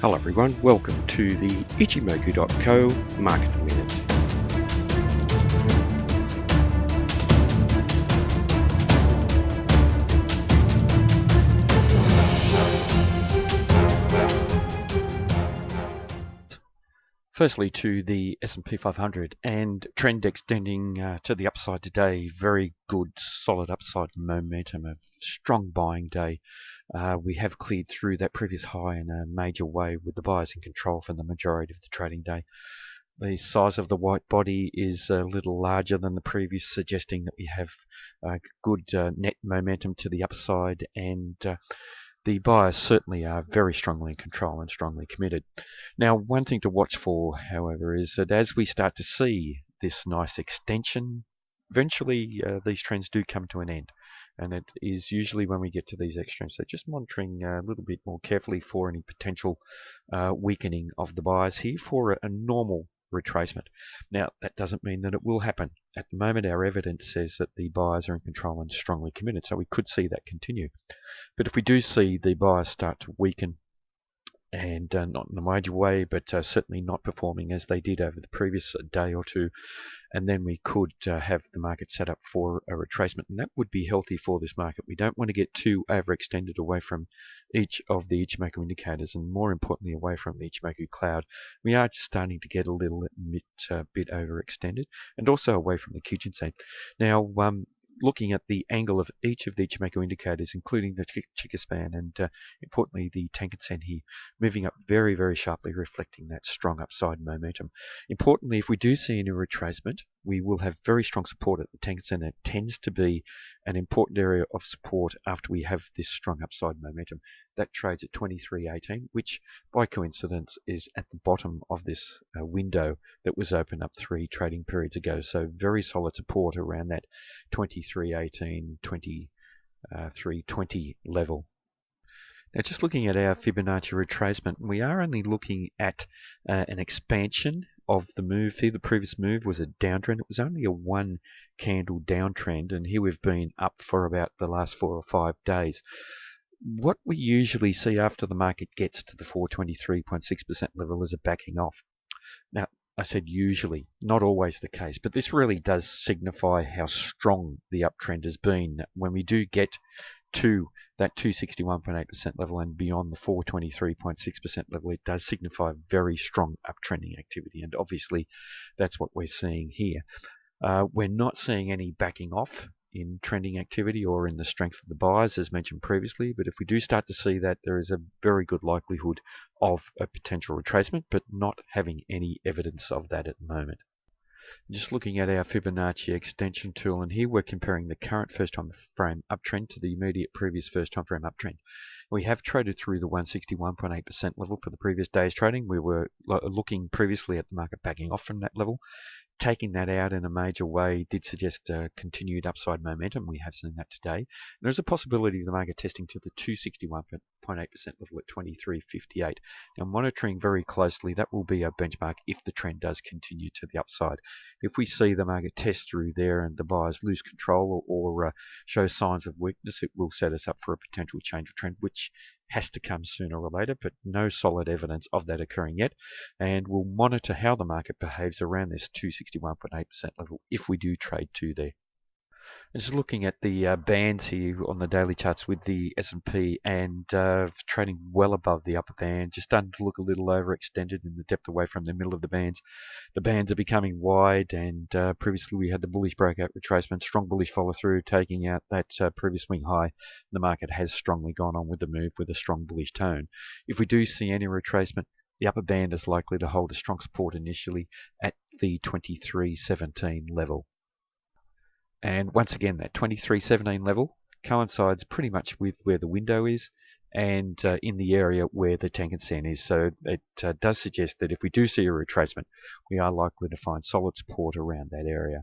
Hello everyone, welcome to the Ichimoku.co Market Minute. Firstly to the S&P 500 and trend extending to the upside today. Very good solid upside momentum, a strong buying day. We have cleared through that previous high in a major way with the buyers in control for the majority of the trading day. The size of the white body is a little larger than the previous, suggesting that we have good net momentum to the upside, and the buyers certainly are very strongly in control and strongly committed. Now, one thing to watch for, however, is that as we start to see this nice extension, eventually these trends do come to an end. And it is usually when we get to these extremes. So just monitoring a little bit more carefully for any potential weakening of the buyers here for a normal retracement. Now, that doesn't mean that it will happen. At the moment, our evidence says that the buyers are in control and strongly committed, so we could see that continue. But if we do see the buyers start to weaken, and not in a major way, but certainly not performing as they did over the previous day or two, and then we could have the market set up for a retracement, and that would be healthy for this market. We don't want to get too overextended away from each of the Ichimoku indicators, and more importantly away from the Ichimoku cloud. We are just starting to get a little bit overextended, and also away from the Kijun-sen. Now, looking at the angle of each of the Ichimoku indicators, including the Chikou span and importantly the Tenkan-sen here, moving up very, very sharply, reflecting that strong upside momentum. Importantly, if we do see any retracement, we will have very strong support at the Tenkan-sen. It tends to be an important area of support after we have this strong upside momentum. That trades at 23.18, which by coincidence is at the bottom of this window that was open up 3 trading periods ago. So very solid support around that 23.18, 23.20 level. Now, just looking at our Fibonacci retracement, we are only looking at an expansion of the move here. The previous move was a downtrend. It was only a 1 candle downtrend, and here we've been up for about the last 4 or 5 days. What we usually see after the market gets to the 423.6% level is a backing off. Now, I said usually, not always the case, but this really does signify how strong the uptrend has been. When we do get to that 261.8% level and beyond the 423.6% level, it does signify very strong uptrending activity, and obviously that's what we're seeing here. We're not seeing any backing off in trending activity or in the strength of the buyers, as mentioned previously, but if we do start to see that, there is a very good likelihood of a potential retracement, but not having any evidence of that at the moment. Just looking at our Fibonacci extension tool, and here we're comparing the current first time frame uptrend to the immediate previous first time frame uptrend. We have traded through the 161.8% level for the previous day's trading. We were looking previously at the market backing off from that level. Taking that out in a major way did suggest continued upside momentum. We have seen that today. There's a possibility of the market testing to the 261.8% level at 23.58. Now, monitoring very closely, that will be our benchmark if the trend does continue to the upside. If we see the market test through there and the buyers lose control or show signs of weakness, it will set us up for a potential change of trend, which has to come sooner or later, but no solid evidence of that occurring yet. And we'll monitor how the market behaves around this 261.8% level if we do trade to there. And just looking at the bands here on the daily charts with the S&P and trading well above the upper band, just starting to look a little overextended in the depth away from the middle of the bands. The bands are becoming wide, and previously we had the bullish breakout retracement, strong bullish follow through, taking out that previous swing high. The market has strongly gone on with the move with a strong bullish tone. If we do see any retracement, the upper band is likely to hold a strong support initially at the 23.17 level. And once again, that 23.17 level coincides pretty much with where the window is and in the area where the Tenkan-sen is. So it does suggest that if we do see a retracement, we are likely to find solid support around that area.